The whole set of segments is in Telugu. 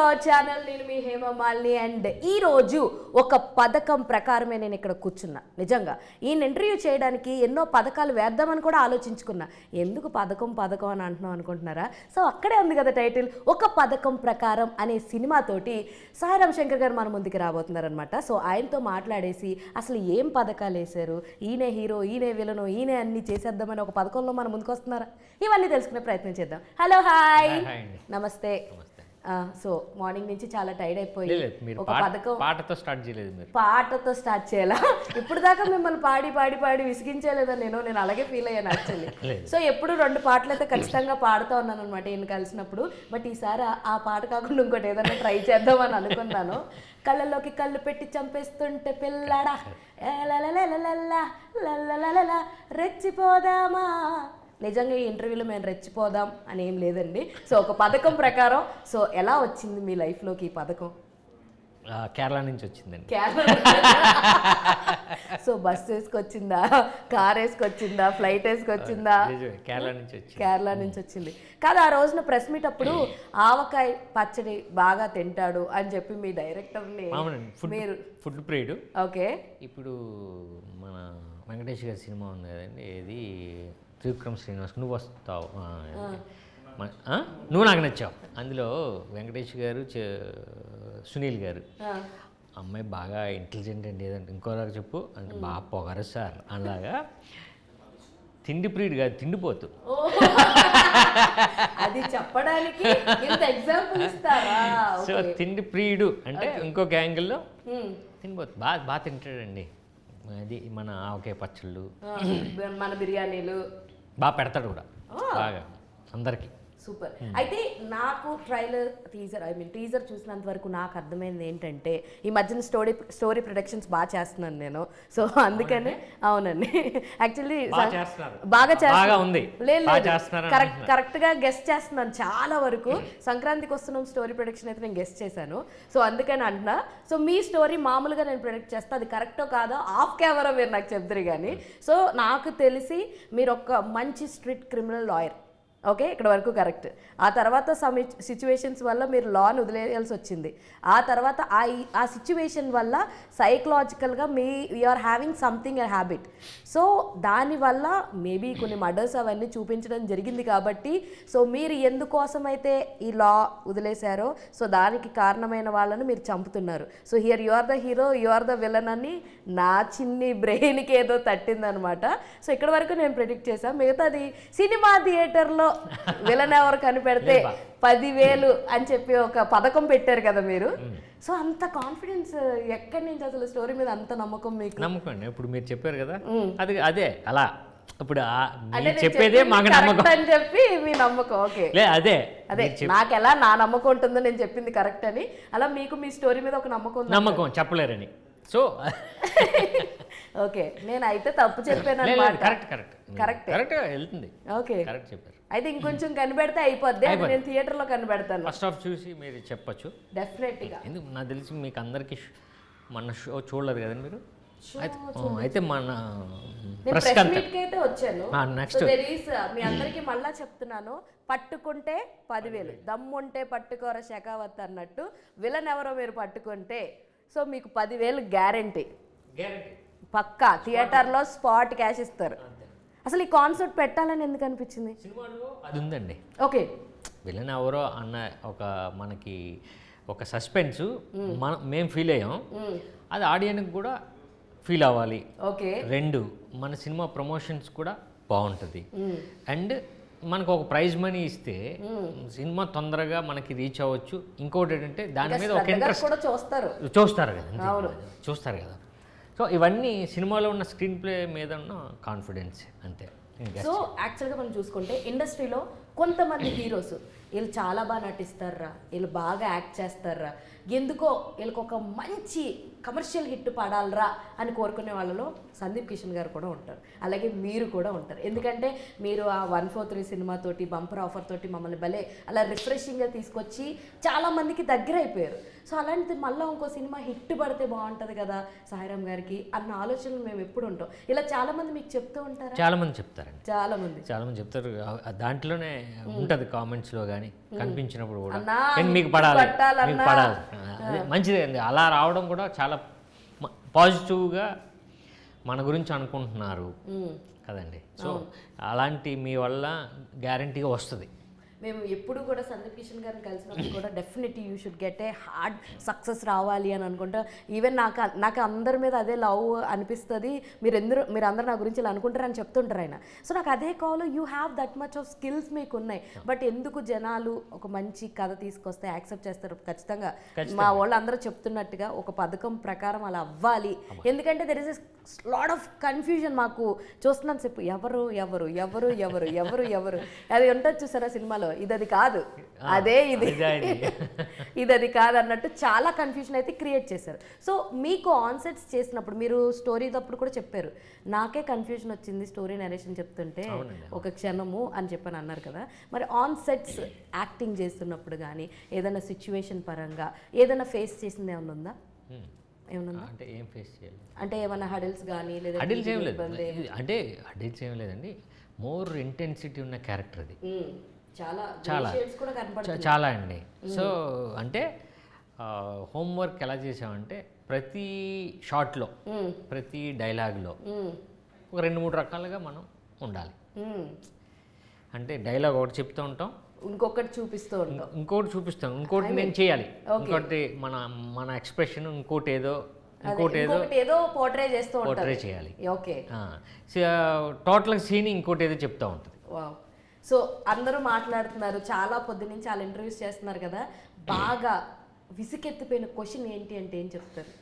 Our channel. నేను మీ హేమమాలిని. అండ్ ఈరోజు ఒక పథకం ప్రకారమే నేను ఇక్కడ కూర్చున్నా. నిజంగా ఈయన ఇంటర్వ్యూ చేయడానికి ఎన్నో పథకాలు వేద్దామని కూడా ఆలోచించుకున్నా. ఎందుకు పథకం పథకం అని అంటున్నాం అనుకుంటున్నారా? సో అక్కడే ఉంది కదా టైటిల్, ఒక పథకం ప్రకారం అనే సినిమాతోటి సాయిరామ్ శంకర్ గారు మన ముందుకు రాబోతున్నారనమాట. సో ఆయనతో మాట్లాడేసి అసలు ఏం పథకాలు వేశారు, ఈయనే హీరో, ఈయనే విలను, ఈయనే అన్ని చేసేద్దామని ఒక పథకంలో మన ముందుకు వస్తున్నారా, ఇవన్నీ తెలుసుకునే ప్రయత్నం చేద్దాం. హలో, హాయ్, నమస్తే. సో మార్నింగ్ నుంచి చాలా టైర్డ్ అయిపోయి ఒక పథకం పాటతో స్టార్ట్ చేయలేదు మీరు? పాటతో స్టార్ట్ చేయాలా? ఇప్పుడు దాకా మిమ్మల్ని పాడి పాడి పాడి విసిగించలేదా? నేను అలాగే ఫీల్ అయ్యాను యాక్చువల్లీ. సో ఎప్పుడు 2 పాటలు అయితే ఖచ్చితంగా పాడుతూ ఉన్నాను అనమాట ఈయన కలిసినప్పుడు. బట్ ఈసారి ఆ పాట కాకుండా ఇంకోటి ఏదైనా ట్రై చేద్దామని అనుకున్నాను. కళ్ళలోకి కళ్ళు పెట్టి చంపేస్తుంటే పిల్లడా రెచ్చిపోదామా. నిజంగా ఈ ఇంటర్వ్యూలో మేము రెచ్చిపోదాం అని ఏం లేదండి. సో ఒక పథకం ప్రకారం, సో ఎలా వచ్చింది మీ లైఫ్లోకి ఈ పథకం? కేరళ నుంచి వచ్చిందండి. కేరళ. సో బస్ వేసుకొచ్చిందా, కార్ వేసుకొచ్చిందా, ఫ్లైట్ వేసుకొచ్చిందా? కేరళ నుంచి వచ్చింది. కాదు, ఆ రోజున ప్రెస్ మీట్ అప్పుడు ఆవకాయ పచ్చడి బాగా తింటాడు అని చెప్పి మీ డైరెక్టర్ని మీరు ఫుడ్ ప్రియుడు. ఓకే. ఇప్పుడు మన వెంకటేష్ గారి సినిమా ఉంది కదండి, ఏది త్రివిక్రమ్ శ్రీనివాస్, నువ్వు వస్తావు, నువ్వు నాకు నచ్చావు. అందులో వెంకటేష్ గారు, సునీల్ గారు, అమ్మాయి బాగా ఇంటెలిజెంట్ అండి ఏదంటే ఇంకోలాగా చెప్పు అంటే బాగా పొగరు సార్ అలాగా. తిండి ప్రియుడు కాదు, తిండిపోతు. అది చెప్పడానికి ఎగ్జాంపుల్ ఇస్తారా? సో తిండి ప్రియుడు అంటే ఇంకొక యాంగిల్లో తిండిపోతు. బాగా తింటాడండి. అది మన ఆవకాయ పచ్చళ్ళు, మన బిర్యానీలు బాగా పెడతాడు కూడా, బాగా అందరికీ. సూపర్. అయితే నాకు టీజర్ చూసినంత వరకు నాకు అర్థమైంది ఏంటంటే, ఈ మధ్యన స్టోరీ ప్రొడక్షన్స్ బాగా చేస్తున్నాను నేను. సో అందుకనే అవునండి, యాక్చువల్లీ బాగా చేస్తున్నాను. కరెక్ట్గా గెస్ట్ చేస్తున్నాను చాలా వరకు. సంక్రాంతికి వస్తున్నాం స్టోరీ ప్రొడక్షన్ అయితే నేను గెస్ట్ చేశాను. సో అందుకని అంటున్నా. సో మీ స్టోరీ మామూలుగా నేను ప్రొడక్ట్ చేస్తాను, అది కరెక్టో కాదో ఆఫ్ కెమెరా మీరు నాకు చెప్తారు కానీ. సో నాకు తెలిసి మీరు ఒక మంచి స్ట్రిక్ట్ క్రిమినల్ లాయర్. ఓకే, ఇక్కడ వరకు కరెక్ట్. ఆ తర్వాత సిచ్యువేషన్స్ వల్ల మీరు లాని వదిలేయాల్సి వచ్చింది. ఆ తర్వాత ఆ సిచ్యువేషన్ వల్ల సైకలాజికల్గా you are having something a habit. So దానివల్ల మేబీ కొన్ని మర్డర్స్ అవన్నీ చూపించడం జరిగింది. కాబట్టి సో మీరు ఎందుకోసమైతే ఈ లా వదిలేశారో, సో దానికి కారణమైన వాళ్ళని మీరు చంపుతున్నారు. So here you are the hero, you are the villain అని నా చిన్ని బ్రెయిన్కి ఏదో తట్టిందనమాట. సో ఇక్కడ వరకు నేను ప్రెడిక్ట్ చేశాను. మిగతాది సినిమా థియేటర్లో విలన్ ఎవరు కనిపెడితే 10,000 అని చెప్పి ఒక పథకం పెట్టారు కదా మీరు. సో అంత కాన్ఫిడెన్స్ ఎక్కడి నుంచి అసలు స్టోరీ మీద అంత నమ్మకం మీకు? నమ్మకం అండి. ఇప్పుడు మీరు చెప్పారు కదా, అదే అలా ఇప్పుడు చెప్పేదే మాకు నమ్మకం అని చెప్పి మీ నమ్మకం. ఓకే, అదే నాకు ఎలా నా నమ్మకం ఉంటుందో నేను చెప్పింది కరెక్ట్ అని, అలా మీకు మీ స్టోరీ మీద ఒక నమ్మకం చెప్పలేరని. సో ఓకే, నేను అయితే తప్పు చెప్పాను అన్నమాట. కరెక్ట్ వెళ్తుంది. ఓకే, కరెక్ట్ చెప్పారు. అయితే ఇంకొంచెం కనిపెడితే అయిపోద్ది. నేను థియేటర్లో కనిపెడతాను. ఫస్ట్ హాఫ్ చూసి మీరు చెప్పచ్చు డెఫినెట్గా. ఎందుకు నాకు తెలిసి మీకు అందరికీ మన షో చూడలేదు కదండి మీరు. అయితే మన అయితే వచ్చాను. నెక్స్ట్ మీ అందరికీ మళ్ళా చెప్తున్నాను, పట్టుకుంటే 10,000, దమ్ముంటే పట్టుకోర శకావత్ అన్నట్టు విలన్ ఎవరో మీరు పట్టుకుంటే సో మీకు 10,000 గ్యారంటీ పక్కా. థియేటర్లో స్పాట్ క్యాష్ ఇస్తారు. అసలు ఈ కాన్సెప్ట్ పెట్టాలని ఎందుకు అనిపించింది? అది ఉందండి. ఓకే, విలన్ ఎవరో అన్న మనకి ఒక సస్పెన్స్ మేము ఫీల్ అయ్యాం, అది ఆడియన్కి కూడా ఫీల్ అవ్వాలి. ఓకే, 2 మన సినిమా ప్రమోషన్స్ కూడా బాగుంటుంది. అండ్ మనకు ఒక ప్రైజ్ మనీ ఇస్తే సినిమా తొందరగా మనకి రీచ్ అవ్వచ్చు. ఇంకోటి ఏంటంటే దాని మీద ఒక ఇంట్రెస్ట్ చూస్తారు కదా. సో ఇవన్నీ సినిమాలో ఉన్న స్క్రీన్ ప్లే మీద ఉన్న కాన్ఫిడెన్స్ అంతే. సో యాక్చువల్గా మనం చూసుకుంటే ఇండస్ట్రీలో కొంతమంది హీరోస్ వీళ్ళు చాలా బాగా నటిస్తారా, వీళ్ళు బాగా యాక్ట్ చేస్తారా, ఎందుకో వీళ్ళకి ఒక మంచి కమర్షియల్ హిట్ పడాలరా అని కోరుకునే వాళ్ళలో సందీప్ కిషన్ గారు కూడా ఉంటారు. అలాగే మీరు కూడా ఉంటారు. ఎందుకంటే మీరు ఆ 143 సినిమాతోటి బంపర్ ఆఫర్ తోటి మమ్మల్ని భలే అలా రిఫ్రెషింగ్గా తీసుకొచ్చి చాలామందికి దగ్గర అయిపోయారు. సో అలాంటిది మళ్ళీ ఇంకో సినిమా హిట్ పడితే బాగుంటుంది కదా సాయిరామ్ గారికి అన్న ఆలోచనలు మేము ఎప్పుడు ఉంటాం. ఇలా చాలామంది మీకు చెప్తూ ఉంటారు. చాలామంది చెప్తారండి, చాలామంది చెప్తారు. దాంట్లోనే ఉంటుంది కామెంట్స్లో కానీ కనిపించినప్పుడు కూడా అన్నా, "ఏంటి మీకు పడాలి పట్టాలన్నా." మీకు పడాలి అదే మంచిదే అండి. అలా రావడం కూడా చాలా పాజిటివ్గా మన గురించి అనుకుంటున్నారు కదండి. సో అలాంటి మీ వల్ల గ్యారంటీగా వస్తుంది. మేము ఎప్పుడు కూడా సందీప్ కిషన్ గారిని కలిసినప్పుడు కూడా definitely you should get a hard success రావాలి అని అనుకుంటా. ఈవెన్ నాకు అందరి మీద అదే లవ్ అనిపిస్తుంది. మీరు అందరూ నా గురించి ఇలా అనుకుంటారని చెప్తుంటారు ఆయన. సో నాకు అదే call, you have that much of skills మీకు ఉన్నాయి. బట్ ఎందుకు జనాలు ఒక మంచి కథ తీసుకొస్తే యాక్సెప్ట్ చేస్తారు? ఖచ్చితంగా మా వాళ్ళు అందరూ చెప్తున్నట్టుగా ఒక పథకం ప్రకారం అలా అవ్వాలి. ఎందుకంటే there is a lot of confusion. మాకు చూస్తున్నాను చెప్పు ఎవరు ఎవరు ఎవరు ఎవరు ఎవరు ఎవరు అది ఉంటుంది చూసారా సినిమాలో, ఇది కాదు అదే ఇది ఇది కాదు అన్నట్టు చాలా కన్ఫ్యూజన్ అయితే క్రియేట్ చేశారు. సో మీకు ఆన్ సెట్స్ చేసినప్పుడు మీరు స్టోరీ తప్పుడు కూడా చెప్పారు, నాకే కన్ఫ్యూజన్ వచ్చింది స్టోరీ నరేషన్ చెప్తుంటే ఒక క్షణము అని చెప్పని అన్నారు కదా. మరి ఆన్ సెట్స్ యాక్టింగ్ చేస్తున్నప్పుడు కానీ ఏదైనా సిచ్యువేషన్ పరంగా ఏదైనా ఫేస్ చేసింది ఏమైనా ఉందా? ఏమన్నా అంటే ఏం ఫేస్ చేయాలి అంటే ఏమైనా హడిల్స్ కానీ లేదా అడిల్స్ ఏం లేదు అంటే అడిల్స్ ఏం లేదండి. మోర్ ఇంటెన్సిటీ ఉన్న క్యారెక్టర్ అది. చాలా చాలా కూడా కనపడుతుంది. చాలా అండి. సో అంటే హోంవర్క్ ఎలా చేసామంటే ప్రతి షాట్లో ప్రతి డైలాగ్లో ఒక 2-3 రకాలుగా మనం ఉండాలి. అంటే డైలాగ్ ఒకటి చెప్తూ ఉంటాం, ఇంకొకటి చూపిస్తూ ఉంటాం, ఇంకోటి చూపిస్తాం, ఇంకోటి నేను చేయాలి, ఇంకోటి మన ఎక్స్ప్రెషన్, ఇంకోటి ఏదో పోర్ట్రే చేస్తూ పోర్ట్రే చేయాలి. ఓకే, టోటల్ సీన్ ఇంకోటి ఏదో చెప్తూ ఉంటుంది. సో అందరూ మాట్లాడుతున్నారు, చాలా పొద్దు నుంచి చాలా ఇంటర్వ్యూస్ చేస్తున్నారు కదా, బాగా విసుకెత్తిపోయిన క్వశ్చన్ ఏంటి అంటే ఏం చెప్తారు?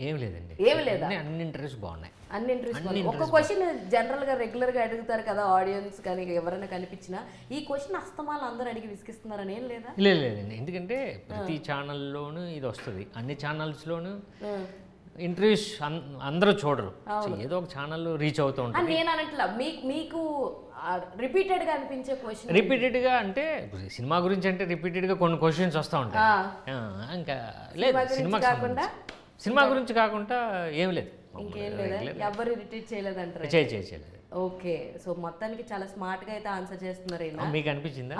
ఏం లేదండి, ఏమి లేదా, అన్ని ఇంటర్వ్యూస్ బాగున్నాయి. అన్ని ఇంట్రెస్ట్. ఒక క్వశ్చన్ జనరల్గా రెగ్యులర్గా అడుగుతారు కదా ఆడియన్స్ కానీ ఎవరైనా కనిపించినా, ఈ క్వశ్చన్ అస్తమాలు అందరూ అడిగి విసిగిస్తున్నారని ఏం లేదా? లేదండి, ఎందుకంటే ప్రతి ఛానల్లోనూ ఇది వస్తుంది, అన్ని ఛానల్స్లోనూ ఇంటర్వ్యూస్ అందరూ చూడరు, ఏదో ఒక ఛానల్ రీచ్ అవుతూ ఉంటుంది. నేను అనట్లా, మీకు రిపీటెడ్గా అనిపించే క్వశ్చన్. రిపీటెడ్గా అంటే సినిమా గురించి అంటే రిపీటెడ్గా కొన్ని క్వశ్చన్స్ వస్తూ ఉంటాయి. ఇంకా లేదు, సినిమా గురించి కాకుండా ఏం లేదు, ఇంకేం లేదా, ఎవరు ఇరిటేట్ చేయలేదంటారు? చేయలేదు. ఓకే, సో మొత్తానికి చాలా స్మార్ట్ గా అయితే ఆన్సర్ చేస్తున్నారు. మీకు అనిపించిందా?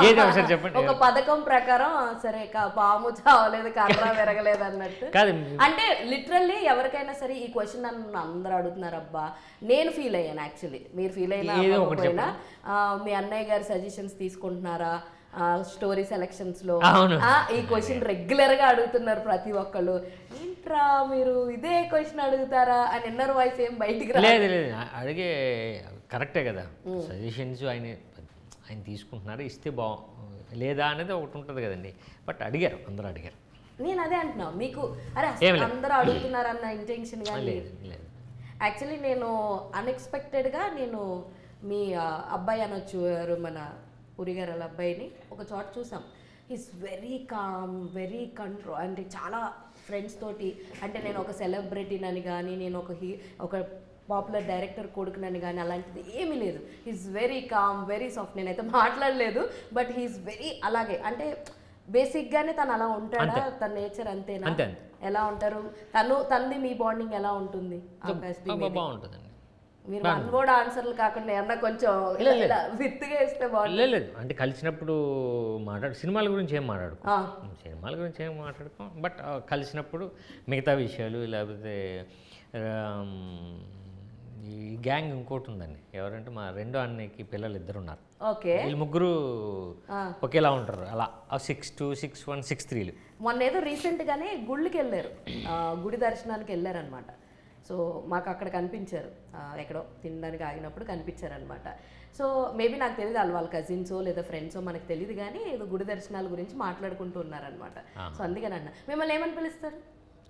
ఏది ఒకసారి చెప్పండి. ఒక పథకం ప్రకారం సరే, పాము చావలేదు కర్ర విరగలేదు అన్నట్టు కాదు, అంటే లిటరల్లీ ఎవరికైనా సరే ఈ క్వశ్చన్ నన్ను అందరూ అడుగుతున్నారు. అబ్బా నేను ఫీల్ అయ్యాను, యాక్చువల్లీ మీరు ఫీల్ అయినా మీ అన్నయ్య గారి సజెషన్స్ తీసుకుంటున్నారా స్టోరీ సెలక్షన్స్ లో? ఈ క్వశ్చన్ రెగ్యులర్ గా అడుగుతున్నారు ప్రతి ఒక్కళ్ళు. ఏంట్రా మీరు ఇదే క్వశ్చన్ అడుగుతారా అని ఇన్నర్ వాయిస్ ఏం బయటికి లేదు అడిగే కరెక్టే కదా. సజెషన్స్ ఆయన తీసుకుంటున్నారు, ఇస్తే లేదా అనేది ఒకటి ఉంటుంది కదండి. బట్ అందరూ అడిగారు. నేను అదే అంటున్నా, మీకు అరే అందరూ అడుగుతున్నారు అన్న ఇంటెన్షన్ కానీ లేదు. యాక్చువల్లీ నేను అన్ఎక్స్పెక్టెడ్గా నేను మీ అబ్బాయి అనొచ్చు, మన పురి గారు వాళ్ళ అబ్బాయిని ఒక చోట చూసాం. Is very calm, very control. అంటే చాలా ఫ్రెండ్స్ తోటి, అంటే నేను ఒక సెలబ్రిటీనని కానీ, నేను ఒక పాపులర్ డైరెక్టర్ కొడుకునని కానీ అలాంటిది ఏమీ లేదు. He's very calm, very soft. నేనైతే మాట్లాడలేదు, బట్ హీస్ వెరీ అలాగే. అంటే బేసిక్గానే తను అలా ఉంటాడా, తన నేచర్ అంతేనా? ఎలా ఉంటారు తనది మీ బాండింగ్ ఎలా ఉంటుంది? బాగుంటుందండి. మీరు వన్ వర్డ్ ఆన్సర్లు కాకుండా ఏమన్నా కొంచెం విత్తుగా ఇస్తే బాగుంటుంది. లేదు అంటే కలిసినప్పుడు సినిమాల గురించి ఏం మాట్లాడుకోం, బట్ కలిసినప్పుడు మిగతా విషయాలు, లేకపోతే ఈ గ్యాంగ్ ఇంకోటి ఉందండి, ఎవరంటే మా రెండో అన్నయ్యకి పిల్లలు 2 ఉన్నారు. ఓకే, వీళ్ళు 3 ఒకేలా ఉంటారు, అలా 6'2", 6'1", 6'3". మొన్న ఏదో రీసెంట్గానే గుళ్ళకి వెళ్ళారు, గుడి దర్శనానికి వెళ్ళారనమాట. సో మాకు అక్కడ కనిపించారు, ఎక్కడో తినడానికి ఆగినప్పుడు కనిపించారనమాట. సో మేబీ నాకు తెలియదు వాళ్ళ కజిన్సో లేదా ఫ్రెండ్సో మనకు తెలియదు, కానీ ఏదో గుడి దర్శనాల గురించి మాట్లాడుకుంటూ ఉన్నారనమాట. సో అందుకని అన్న, మిమ్మల్ని ఏమని పిలుస్తారు?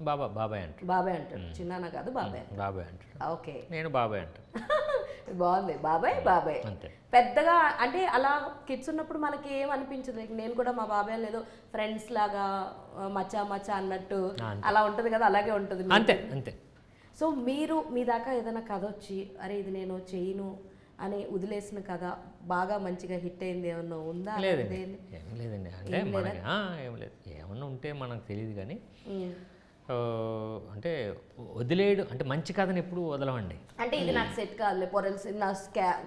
బాబాయ్ అంటారు. బాబాయ్ అంటారు, చిన్న కాదు బాబాయ్ అంటారు. ఓకే, నేను బాబాయ్ అంటారు. బాగుంది, బాబాయ్. పెద్దగా అంటే అలా కిడ్స్ ఉన్నప్పుడు మనకి ఏం అనిపించదు. నేను కూడా మా బాబాయ్ ఏదో ఫ్రెండ్స్ లాగా మచ్చా అన్నట్టు అలా ఉంటుంది కదా, అలాగే ఉంటుంది. అంతే. సో మీరు మీ దాకా ఏదైనా కథ వచ్చి అరే ఇది నేను చేయను అని వదిలేసిన కథ బాగా మంచిగా హిట్ అయింది ఏమన్నా ఉందా? లేదండి, అంటే మనకి ఏం లేదు, ఏమన్నా ఉంటే మనకు తెలియదు, కానీ అంటే వదిలేయడం అంటే మంచి కథని ఎప్పుడు వదలమండి. అంటే ఇది నాకు సెట్ కాదులే పొరల్స్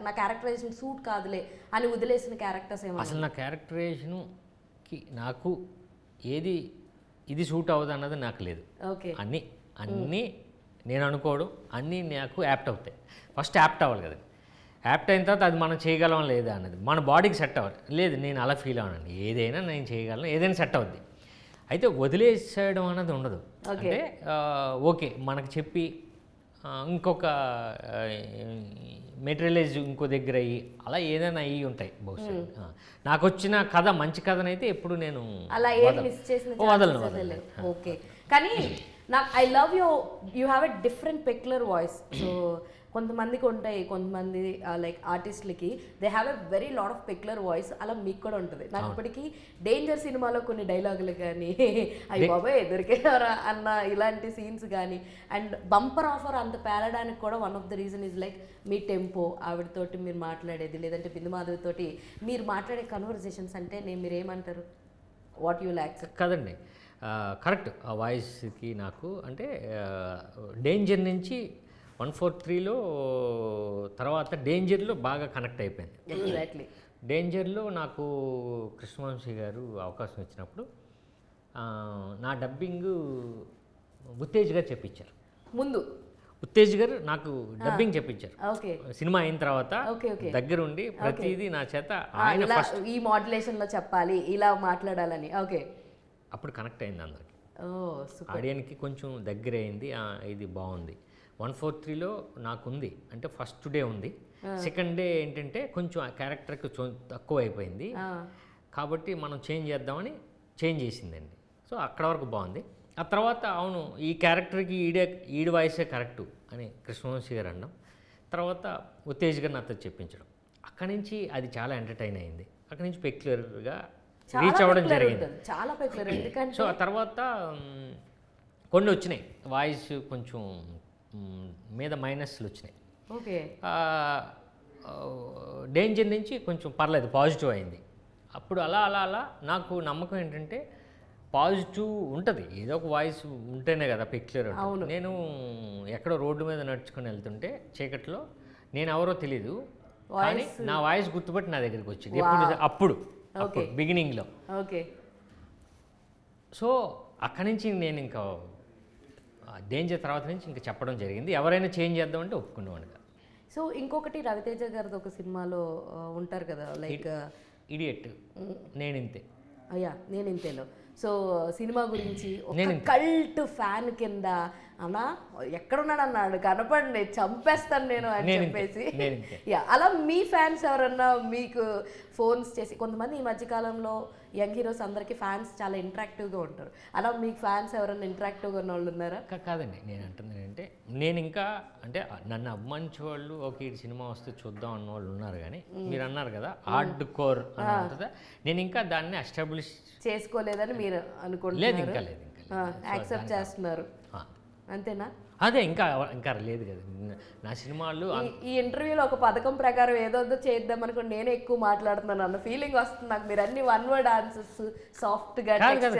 నా క్యారెక్టరైజేషన్ సూట్ కాదులే అని వదిలేసిన క్యారెక్టర్స్ ఏమో. అసలు నా క్యారెక్టరైజేషన్కి నాకు ఏది ఇది సూట్ అవ్వదు అన్నది నాకు లేదు. ఓకే. అన్నీ నేను అనుకోవడం అన్నీ నాకు యాప్ట్ అవుతాయి. ఫస్ట్ యాప్ట్ అవ్వాలి కదా, యాప్ట్ అయిన తర్వాత అది మనం చేయగలం లేదా అన్నది మన బాడీకి సెట్ అవ్వాలి. లేదు నేను అలా ఫీల్ అవ్వనండి, ఏదైనా నేను చేయగలను, ఏదైనా సెట్ అవుద్ది. అయితే వదిలేసేయడం అన్నది ఉండదు. అంటే ఓకే మనకు చెప్పి ఇంకొక మెటీరియలైజ్ ఇంకో దగ్గర అయ్యి అలా ఏదైనా అయ్యి ఉంటాయి బహుశా. నాకు వచ్చిన కథ మంచి కథనైతే ఎప్పుడు నేను అలా ఏం మిస్ చేసిన వదలను. ఓకే. కానీ నాకు I love you have a different peculiar voice. So కొంతమందికి ఉంటాయి, కొంతమంది లైక్ ఆర్టిస్టులకి they have a very lot of peculiar voice. అలా మీకు కూడా ఉంటుంది. నాకు ఇప్పటికీ డేంజర్ సినిమాలో కొన్ని డైలాగులు కానీ అయ్యి బాబాయ్ దొరికేవారా అన్న ఇలాంటి సీన్స్ కానీ అండ్ బంపర్ ఆఫర్ అంత పేలడానికి కూడా one of the reason is like మీ టెంపో, ఆవిడతోటి మీరు మాట్లాడేది, లేదంటే బిందు మాధవితోటి మీరు మాట్లాడే కన్వర్జేషన్స్. అంటే మీరు ఏమంటారు, వాట్ యూ ల్యాక్స్? కదండి, కరెక్ట్. ఆ వాయిస్కి నాకు అంటే డేంజర్ నుంచి 143లో తర్వాత డేంజర్లో బాగా కనెక్ట్ అయిపోయింది. ఎగ్జాక్ట్లీ. డేంజర్లో నాకు కృష్ణవంశీ గారు అవకాశం ఇచ్చినప్పుడు నా డబ్బింగ్ ఉత్తేజ్ గారు చెప్పించారు. ముందు ఉత్తేజ్ గారు నాకు డబ్బింగ్ చెప్పించారు. ఓకే. సినిమా అయిన తర్వాత దగ్గరుండి ప్రతిదీ నా చేత ఆయన ఫస్ట్ ఈ మాడ్యులేషన్లో చెప్పాలి, ఇలా మాట్లాడాలని. ఓకే. అప్పుడు కనెక్ట్ అయింది అందరికి, ఆడియన్కి కొంచెం దగ్గర అయింది. ఇది బాగుంది. 143లో నాకుంది అంటే ఫస్ట్ డే ఉంది, సెకండ్ డే ఏంటంటే కొంచెం ఆ క్యారెక్టర్కి తక్కువ అయిపోయింది కాబట్టి మనం చేంజ్ చేద్దామని చేంజ్ చేసిందండి. సో అక్కడ వరకు బాగుంది. ఆ తర్వాత అవును ఈ క్యారెక్టర్కి ఈడి వాయిసే కరెక్టు అని కృష్ణవంశీ గారు అనడం, తర్వాత ఉత్తేజ్ గారు నాతో చెప్పించడం, అక్కడి నుంచి అది చాలా ఎంటర్టైన్ అయింది. అక్కడి నుంచి పెక్యులర్గా రీచ్ అవ్వడం జరిగింది. చాలా పెక్యులర్. ఎందుకంటే సో ఆ తర్వాత కొన్ని వచ్చినాయి, వాయిస్ కొంచెం మీద మైనస్లు వచ్చినాయి. ఓకే. డేంజర్ నుంచి కొంచెం పర్లేదు పాజిటివ్ అయింది. అప్పుడు అలా అలా అలా నాకు నమ్మకం ఏంటంటే పాజిటివ్ ఉంటుంది, ఏదో ఒక వాయిస్ ఉంటేనే కదా పెక్యులర్. నేను ఎక్కడో రోడ్డు మీద నడుచుకొని వెళ్తుంటే చీకట్లో నేను ఎవరో తెలీదు కానీ నా వాయిస్ గుర్తుపట్టి నా దగ్గరికి వచ్చింది. ఎప్పుడు అప్పుడు బిగినింగ్లో. ఓకే. సో అక్కడి నుంచి నేను ఇంకా డేంజర్ తర్వాత నుంచి ఇంకా చెప్పడం జరిగింది, ఎవరైనా చేంజ్ చేద్దామంటే ఒప్పుకునేవాడు. సో ఇంకొకటి రవితేజ గారిది ఒక సినిమాలో ఉంటారు కదా లైక్ ఇడియట్, నేనింతే. అయ్యా నేనింతేలో. సో సినిమా గురించి ఒక కల్ట్ ఫ్యాన్ కింద అన్నా ఎక్కడున్నాడు అన్నాడు, కనపడండి చంపేస్తాను నేను అని చెప్పేసి. యా, అలా మీ ఫ్యాన్స్ ఎవరన్నా మీకు ఫోన్స్ చేసి, కొంతమంది ఈ మధ్యకాలంలో యంగ్ హీరోస్ అందరికీ ఫ్యాన్స్ చాలా ఇంటరాక్టివ్గా ఉంటారు, అలా మీకు ఫ్యాన్స్ ఎవరన్నా ఇంటరాక్టివ్గా ఉన్న వాళ్ళు ఉన్నారా? కాదండి, నేను అంటుంది ఏంటంటే నేను ఇంకా అంటే నన్ను అభిమానించే వాళ్ళు ఓకే ఈ సినిమా వస్తే చూద్దాం అన్న వాళ్ళు ఉన్నారు, కానీ మీరు అన్నారు కదా హార్డ్ కోర్ అని ఉంటుందా, నేను ఇంకా దాన్ని ఎస్టాబ్లిష్ చేసుకోలేదని మీరు అనుకుంటున్నారు? లేదు, ఇంకా లేదు, యాక్సెప్ట్ చేస్తున్నారు అంతేనా? అదే ఇంకా ఇంకా లేదు కదా నా సినిమాలు. ఈ ఇంటర్వ్యూలో ఒక పథకం ప్రకారం ఏదో చేద్దాం అనుకోండి, నేనే ఎక్కువ మాట్లాడుతున్నాను అన్న ఫీలింగ్ వస్తుంది నాకు. మీరు అన్ని వన్ వర్డ్ ఆన్సర్స్ సాఫ్ట్ గా ఆన్సర్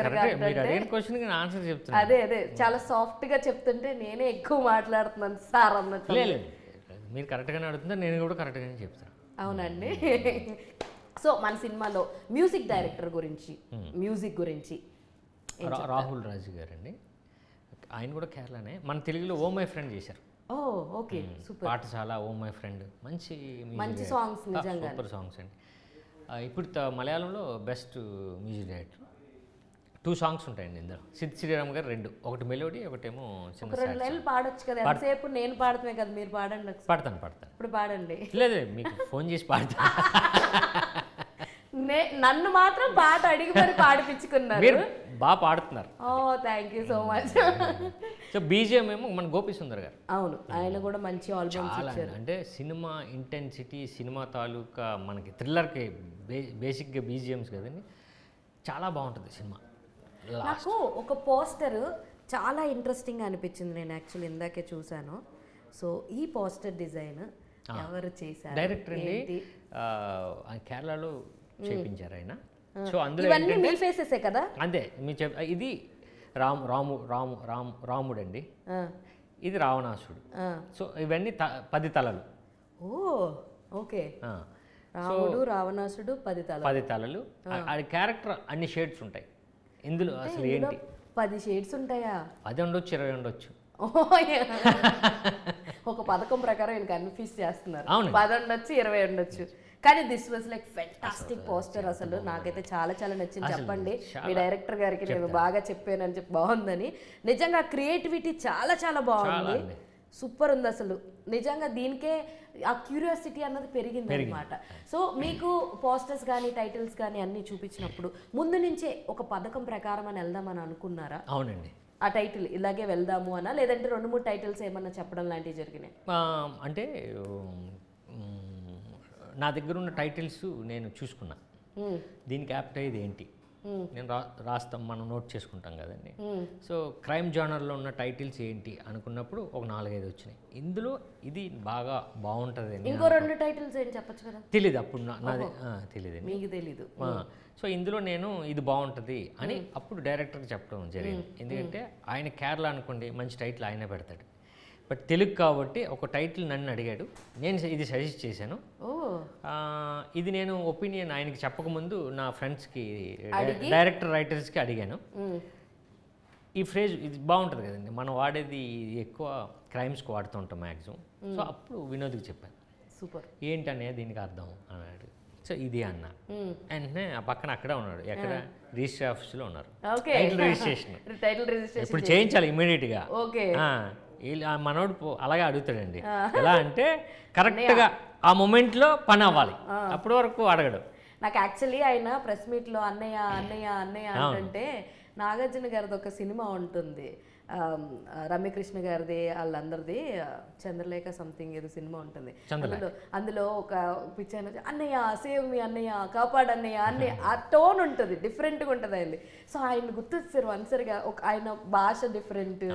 చెప్తాను. అదే చాలా సాఫ్ట్ గా చెప్తుంటే నేనే ఎక్కువ మాట్లాడుతున్నాను సార్ అన్నట్టు. లేదు మీరు కరెక్ట్గానే అడుగుతున్నారు, నేను కూడా కరెక్ట్గానే చెప్తాను. అవునండి. సో మన సినిమాలో మ్యూజిక్ డైరెక్టర్ గురించి, మ్యూజిక్ గురించి రాహుల్ రాజు గారు అండి, ఆయన కూడా కేరళనే. మన తెలుగులో ఓ మై ఫ్రెండ్ చేశారు. ఓ ఓకే, సూపర్. పాఠశాల, ఓ మై ఫ్రెండ్ మంచి సాంగ్స్, నిజంగా సూపర్ సాంగ్స్ అండి. ఇప్పుడు మలయాళంలో బెస్ట్ మ్యూజిక్ డైరెక్టర్. 2 సాంగ్స్ ఉంటాయండి ఇందులో. సిద్ శ్రీరామ్ గారు 2, ఒకటి మెలోడీ, ఒకటేమో చిన్న. 2 లైన్లు పాడొచ్చు కదా, ఎంతసేపు నేను పాడుతున్నా కదా, మీరు పాడండి. పాడతాను ఇప్పుడు పాడండి. లేదు మీకు ఫోన్ చేసి పాడతాను. నన్ను మాత్రం పాట అడిగి మరి పాడిపించుకున్నారు. మీరు బాగా పాడుతున్నారు. Oh thank you so much. So BGM ఏమో మన గోపి సుందర్ గారు. అవును, ఆయన కూడా మంచి ఆల్బమ్స్ ఇచ్చారు. అంటే సినిమా ఇంటెన్సిటీ, సినిమా తాలూకా మనకి థ్రిల్లర్కి బేసిక్గా బీజిఎమ్స్ కదండి, చాలా బాగుంటుంది సినిమా. నాకు ఒక పోస్టర్ చాలా ఇంట్రెస్టింగ్గా అనిపించింది, నేను యాక్చువల్లీ ఇందాకే చూశాను. సో ఈ పోస్టర్ డిజైన్ ఎవరు చేశారు? డైరెక్టర్ అండి, కేరళలో చేయించారు ఆయన. సో అందులో ఇవన్నీ మీ ఫేసెసే కదా? అంతే. ఇది రాముడు అండి, ఆ, ఇది రావణాసుడు. ఆ. సో ఇవన్నీ 10 తలలు. ఓ ఓకే. ఆ, రాముడు రావణాసుడు 10 తల. 10 తలలు. అది క్యారెక్టర్ అన్ని షేడ్స్ ఉంటాయి ఇందులో. అసలు ఏంటి 10 షేడ్స్ ఉంటాయా? 10 ఉండొచ్చు, 20 ఉండొచ్చు. ఒక పథకం ప్రకారం ఆయన కన్ఫ్యూజ్ చేస్తున్నారు. అవును. 10 ఉండొచ్చు, 20 ఉండొచ్చు. కానీ this was like fantastic poster. అసలు నాకైతే చాలా చాలా నచ్చింది. చెప్పండి మీ డైరెక్టర్ గారికి నేను బాగా చెప్పానని చెప్పి బాగుందని. నిజంగా క్రియేటివిటీ చాలా చాలా బాగుంది, సూపర్ ఉంది అసలు. నిజంగా దీనికే ఆ క్యూరియాసిటీ అన్నది పెరిగింది అనమాట. సో మీకు పోస్టర్స్ కానీ టైటిల్స్ కానీ అన్నీ చూపించినప్పుడు ముందు నుంచే ఒక పథకం ప్రకారం అని వెళ్దామని అనుకున్నారా? అవునండి. ఆ టైటిల్ ఇలాగే వెళ్దాము అనా, లేదంటే 2-3 టైటిల్స్ ఏమన్నా చెప్పడం లాంటివి జరిగినాయి? అంటే నా దగ్గర ఉన్న టైటిల్స్ నేను చూసుకున్నా, దీనికి యాప్ట్ అయ్యేది ఏంటి, నేను రాస్తాం, మనం నోట్ చేసుకుంటాం కదండి. సో క్రైమ్ జానర్లో ఉన్న టైటిల్స్ ఏంటి అనుకున్నప్పుడు ఒక 4-5 వచ్చినాయి. ఇందులో ఇది బాగా బాగుంటుంది. ఇంకో 2 టైటిల్స్ ఏంటి చెప్పచ్చు కదా? తెలీదు అప్పుడు నాది, తెలియదు, మీకు తెలీదు. సో ఇందులో నేను ఇది బాగుంటుంది అని అప్పుడు డైరెక్టర్కి చెప్పడం జరిగింది. ఎందుకంటే ఆయన కేరళ అనుకోండి, మంచి టైటిల్ ఆయనే పెడతాడు. బట్ తెలుగు కాబట్టి ఒక టైటిల్ నన్ను అడిగాడు, నేను ఇది సజెస్ట్ చేశాను. ఇది నేను ఒపీనియన్ ఆయనకి చెప్పకముందు నా ఫ్రెండ్స్కి, డైరెక్టర్ రైటర్స్కి అడిగాను. ఈ ఫ్రేజ్ ఇది బాగుంటుంది కదండి, మనం వాడేది ఎక్కువ క్రైమ్స్కి వాడుతుంటాం మ్యాక్సిమం. సో అప్పుడు వినోద్కి చెప్పాను, సూపర్ ఏంటనే దీనికి అర్థం అన్నాడు. సో ఇది అన్న వెంటనే ఆ పక్కన అక్కడే ఉన్నాడు, ఎక్కడ రిజిస్టర్ ఆఫీస్లో ఉన్నారు, టైటిల్ రిజిస్ట్రేషన్ ఇప్పుడు చేయించాలి ఇమీడియట్గా. మనోడు అలాగే అడుగుతాడండి, ఎలా అంటే కరెక్ట్గా ఆ మూమెంట్లో పని అవ్వాలి, అప్పటి వరకు అడగడు. నాకు యాక్చువల్లీ ఆయన ప్రెస్ మీట్లో అన్నయ్య అన్నయ్య అన్నయ్య అంటే నాగార్జున గారిది ఒక సినిమా ఉంటుంది, రమ్యకృష్ణ గారిది వాళ్ళందరిది, చంద్రలేఖ సంథింగ్ ఏదో సినిమా ఉంటుంది. అందులో ఒక పిక్చర్ అన్నయ్య సేవ్ మీ అన్నయ్య, కాపాడు అన్నయ్య అన్నయ్య, ఆ టోన్ ఉంటుంది, డిఫరెంట్గా ఉంటుంది ఆయనది. సో ఆయన గుర్తొచ్చారు వన్సరిగా, ఒక ఆయన భాష డిఫరెంట్,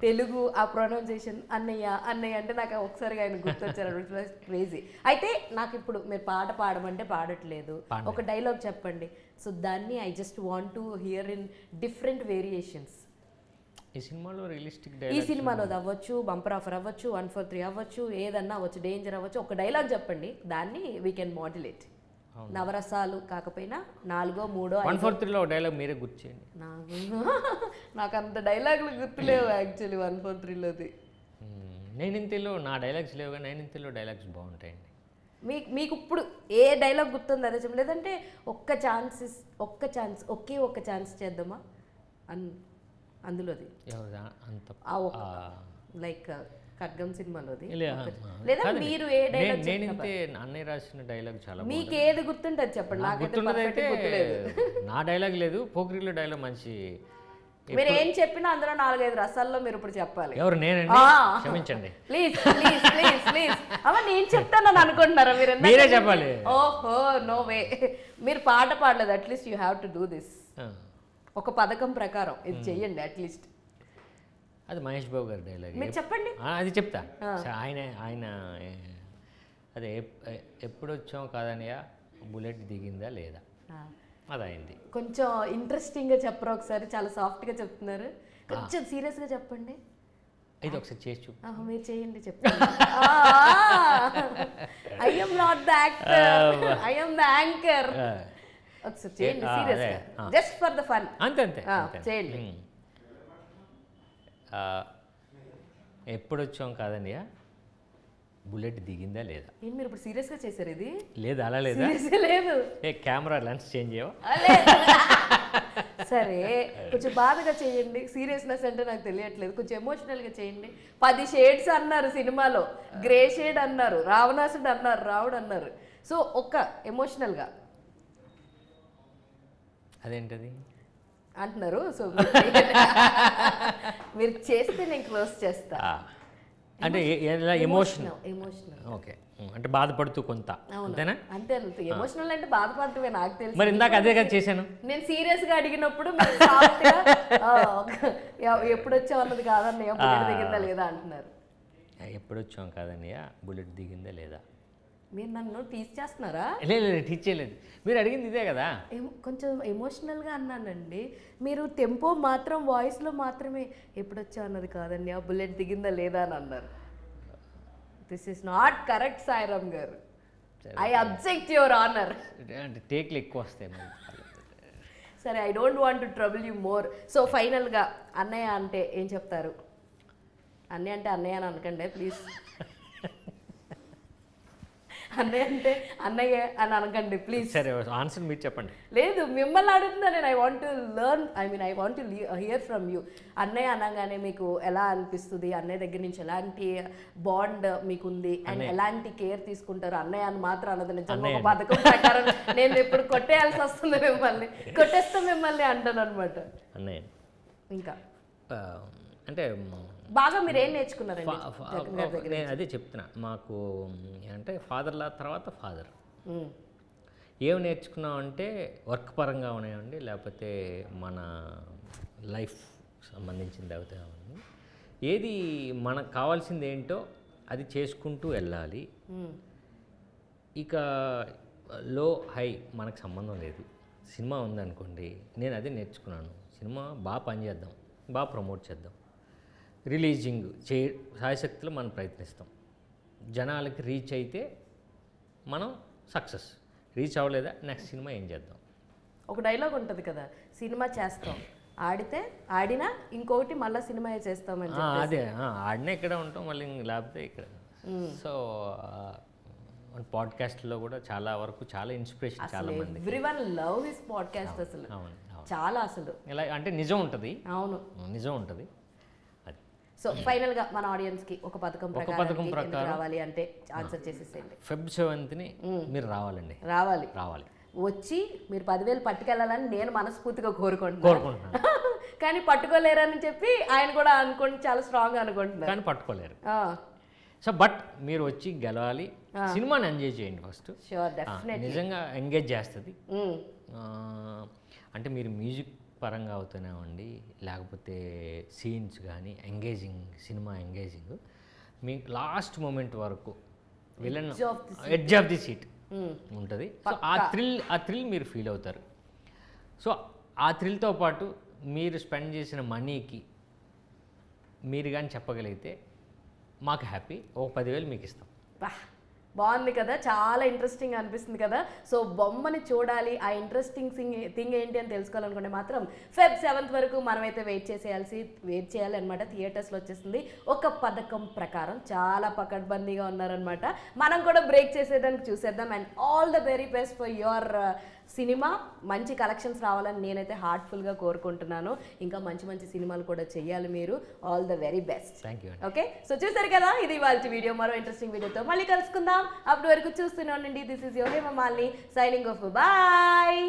తెలుగు ఆ ప్రొనౌన్సియేషన్ అన్నయ్య అన్నయ్య అంటే నాకు ఒకసారిగా ఆయన గుర్తొచ్చారు. క్రేజీ. అయితే నాకు ఇప్పుడు మీరు పాట పాడమంటే పాడట్లేదు, ఒక డైలాగ్ చెప్పండి. సో దాన్ని I just want to hear in different variations. ఈ సినిమాలో రియలిస్టిక్ ఈ సినిమాలో అవ్వచ్చు, బంపర్ ఆఫర్ అవ్వచ్చు, 143 అవ్వచ్చు, ఏదన్నా అవ్వచ్చు, డేంజర్ అవ్వచ్చు, ఒక డైలాగ్ చెప్పండి, దాన్ని వీ కెన్ మాడ్యులేట్. నవరసాలు కాకపోయినా 4, 3, 143లో డైలాగ్ మీరే గుర్తు చేయండి. నాకు అంత డైలాగులు గుర్తులేవు యాక్చువల్లీ 143లోది. నైనింతిలో నా డైలాగ్స్ లేవు, కానీ నైనింతిలో డైలాగ్స్ బాగుంటాయండి. మీకు ఇప్పుడు ఏ డైలాగ్ గుర్తుంది అదే చెప్పండి, లేదంటే ఒక్క ఛాన్స్ ఒకే ఒక్క ఛాన్స్ చేద్దామా అందులోది, లైక్ ఖడ్గం సినిమాలోది, లేదా మీరు ఏ డైలాగ్? నేనంతే అన్నయ్య రాసిన డైలాగ్ చాలా, మీకు ఏది గుర్తుంటే అది చెప్పండి. నాకైతే గుర్తులేదు, నా డైలాగ్ లేదు, పోకిరిలో డైలాగ్ మంచి. మీరు ఏం చెప్పినా అందులో 4-5 రసాల్లో మీరు ఇప్పుడు చెప్పాలి. ఎవరు? నేనండి, క్షమించండి ప్లీజ్ ప్లీజ్ ప్లీజ్ ప్లీజ్. అమ్మ నేను చెప్తానని అనుకుంటున్నారా మీరు? మీరే చెప్పాలి. ఓహో నో వే, మీరు పాట పాడలేదు, at least you have to do this. ఒక పథకం ప్రకారం ఇది చెయ్యండి అట్లీస్ట్. అది మహేష్ బాబు గారి డైలాగ్, మీరు చెప్పండి. అది చెప్తా. ఆయన అదే ఎప్పుడు వచ్చాం కాదనియా, బుల్లెట్ దిగిందా లేదా, అది అయింది. కొంచెం ఇంట్రెస్టింగ్గా చెప్పరా ఒకసారి, చాలా సాఫ్ట్గా చెప్తున్నారు, కొంచెం సీరియస్గా చెప్పండి. ఇది ఒకసారి చేసి చూపు. మీరు చేయండి, చెప్పండి. I am not the actor, I am the anchor. ఒకసారి చేయండి సీరియస్గా, జస్ట్ ఫర్ ద ఫన్. అంతే అంతే చేయండి. ఎప్పుడు వచ్చాం కాదండి, బుల్లెట్ దిగిందా లేదా. మీరు ఇప్పుడు సీరియస్గా చేశారు ఇది? లేదు అలా లేదా, లేదు. కెమెరా లెన్స్ చేంజ్ చేయవా? సరే కొంచెం బాధగా చేయండి, సీరియస్నెస్ అంటే నాకు తెలియట్లేదు, కొంచెం ఎమోషనల్గా చేయండి. 10 షేడ్స్ అన్నారు సినిమాలో, గ్రే షేడ్ అన్నారు, రావణాసుడు అన్నారు, రావుడు అన్నారు. సో ఒక్క ఎమోషనల్గా అదేంటది అంటున్నారు. సో మీరు చేస్తే నేను క్లోజ్ చేస్తా. అంటే ఎమోషనల్. ఓకే, అంటే బాధపడుతూ కొంత, అంతేనా? అంతే. ఎమోషనల్ అంటే బాధపడటమే నాకు తెలుసు. మరి ఇందాక అదే కదా చేశాను నేను, సీరియస్గా అడిగినప్పుడు ఎప్పుడు వచ్చావు అన్నది కాదన్నయ్య, బుల్లెట్ దిగిందా లేదా అంటున్నారు. ఎప్పుడు వచ్చాం కాదన్నయ్య, బుల్లెట్ దిగిందా లేదా. మీరు నన్ను టీచ్ చేస్తున్నారా? లేదు టీచ్ చేయలేదు, మీరు అడిగింది ఇదే కదా. కొంచెం ఎమోషనల్గా అన్నానండి. మీరు టెంపో మాత్రం వాయిస్లో మాత్రమే ఎప్పుడొచ్చా అన్నది కాదండి, ఆ బుల్లెట్ దిగిందా లేదా అని అన్నారు. This is not correct Sairam గారు. I object your honour. అంటే టేక్లు ఎక్కువ వస్తాయి మరి. సరే, I don't want to trouble you more. So ఫైనల్గా అన్నయ్య అంటే ఏం చెప్తారు? అన్నయ్య అంటే అన్నయ్య అని అనకండి ప్లీజ్. అన్నయ్య అంటే అన్నయ్య అని అనకండి ప్లీజ్. సరే, ఆన్సర్ మీరు చెప్పండి. లేదు, మిమ్మల్ని అడుగుతున్నా నేను. I want to learn, I want to hear from you. అన్నయ్య అనగానే మీకు ఎలా అనిపిస్తుంది? అన్నయ్య దగ్గర నుంచి ఎలాంటి బాండ్ మీకుంది అండ్ ఎలాంటి కేర్ తీసుకుంటారు? అన్నయ్య అని మాత్రం అన్నది నిజంగా ఒక పథకం ప్రకారం నేను ఇప్పుడు కొట్టేయాల్సి వస్తుంది మిమ్మల్ని, కొట్టేస్తే మిమ్మల్ని అంటాను అనమాట. అన్నయ్య ఇంకా అంటే బాగా మీరు ఏం నేర్చుకున్నారండి? నేను అదే చెప్తున్నా, మాకు అంటే ఫాదర్ల తర్వాత ఫాదర్. ఏం నేర్చుకున్నాం అంటే వర్క్ పరంగా ఉన్నాయండి, లేకపోతే మన లైఫ్ సంబంధించింది అవుతాయి. ఏది మనకు కావాల్సింది ఏంటో అది చేసుకుంటూ వెళ్ళాలి. ఇక లో హై మనకు సంబంధం లేదు. సినిమా ఉందనుకోండి, నేను అదే నేర్చుకున్నాను. సినిమా బాగా పనిచేద్దాం, బాగా ప్రమోట్ చేద్దాం, రిలీజింగ్ సాయశక్తులు మనం ప్రయత్నిస్తాం. జనాలకి రీచ్ అయితే మనం సక్సెస్, రీచ్ అవ్వలేదా నెక్స్ట్ సినిమా ఏం చేద్దాం. ఒక డైలాగ్ ఉంటుంది కదా, సినిమా చేస్తాం, ఆడినా ఇంకొకటి మళ్ళీ సినిమా చేస్తామని. అదే, ఆడినా ఇక్కడ ఉంటాం, మళ్ళీ లేకపోతే ఇక్కడ. సో పాడ్కాస్ట్లో కూడా చాలా వరకు చాలా ఇన్స్పిరేషన్, చాలా మంది ఎవ్రీవన్ లవ్ హిస్ పాడ్కాస్ట్. అసలు చాలా అసలు ఇలా అంటే నిజం ఉంటుంది. అవును, నిజం ఉంటుంది. సో ఫైనల్గా మన ఆడియన్స్కి ఒక పథకం ప్రకారం రావాలి అంటే ఆన్సర్ చేసేసేయండి. Feb 7th మీరు రావాలండి. రావాలి వచ్చి మీరు 10,000 పట్టుకెళ్ళాలని నేను మనస్ఫూర్తిగా కోరుకుంటున్నాను. కానీ పట్టుకోలేరని చెప్పి ఆయన కూడా అనుకోండి, చాలా స్ట్రాంగ్ అనుకుంటున్నారు, కానీ పట్టుకోలేరు. సో బట్ మీరు వచ్చి గెలవాలి, సినిమాని ఎంజాయ్ చేయండి ఫస్ట్. నిజంగా ఎంగేజ్ చేస్తుంది. అంటే మీరు మ్యూజిక్ పరంగా అవుతున్నామండి, లేకపోతే సీన్స్ కానీ సినిమా ఎంగేజింగ్, మీకు లాస్ట్ మూమెంట్ వరకు villain edge of the seat ఉంటుంది. సో ఆ థ్రిల్ మీరు ఫీల్ అవుతారు. సో ఆ థ్రిల్తో పాటు మీరు స్పెండ్ చేసిన మనీకి మీరు కానీ చెప్పగలిగితే మాకు హ్యాపీ. ఒక 10,000 మీకు ఇస్తాం. బాగుంది కదా, చాలా ఇంట్రెస్టింగ్ అనిపిస్తుంది కదా. సో బొమ్మని చూడాలి, ఆ ఇంట్రెస్టింగ్ థింగ్ ఏంటి అని తెలుసుకోవాలనుకుంటే మాత్రం Feb 7th వరకు మనమైతే వెయిట్ చేయాలి అనమాట. థియేటర్స్లో వచ్చేస్తుంది. ఒక పథకం ప్రకారం చాలా పకడ్బందీగా ఉన్నారనమాట. మనం కూడా బ్రేక్ చేసేదానికి చూసేద్దాం. And all the very best for your cinema. మంచి కలెక్షన్స్ రావాలని నేనైతే హార్ట్ఫుల్గా కోరుకుంటున్నాను. ఇంకా మంచి మంచి సినిమాలు కూడా చెయ్యాలి మీరు. All the very best. Thank you. Okay, so చూసారు కదా, ఇది ఇవాళ వీడియో. మరో ఇంట్రెస్టింగ్ వీడియోతో మళ్ళీ కలుసుకుందాం. అప్పటి వరకు చూస్తూనే ఉండండి. This is your Hema Malini signing off. Bye.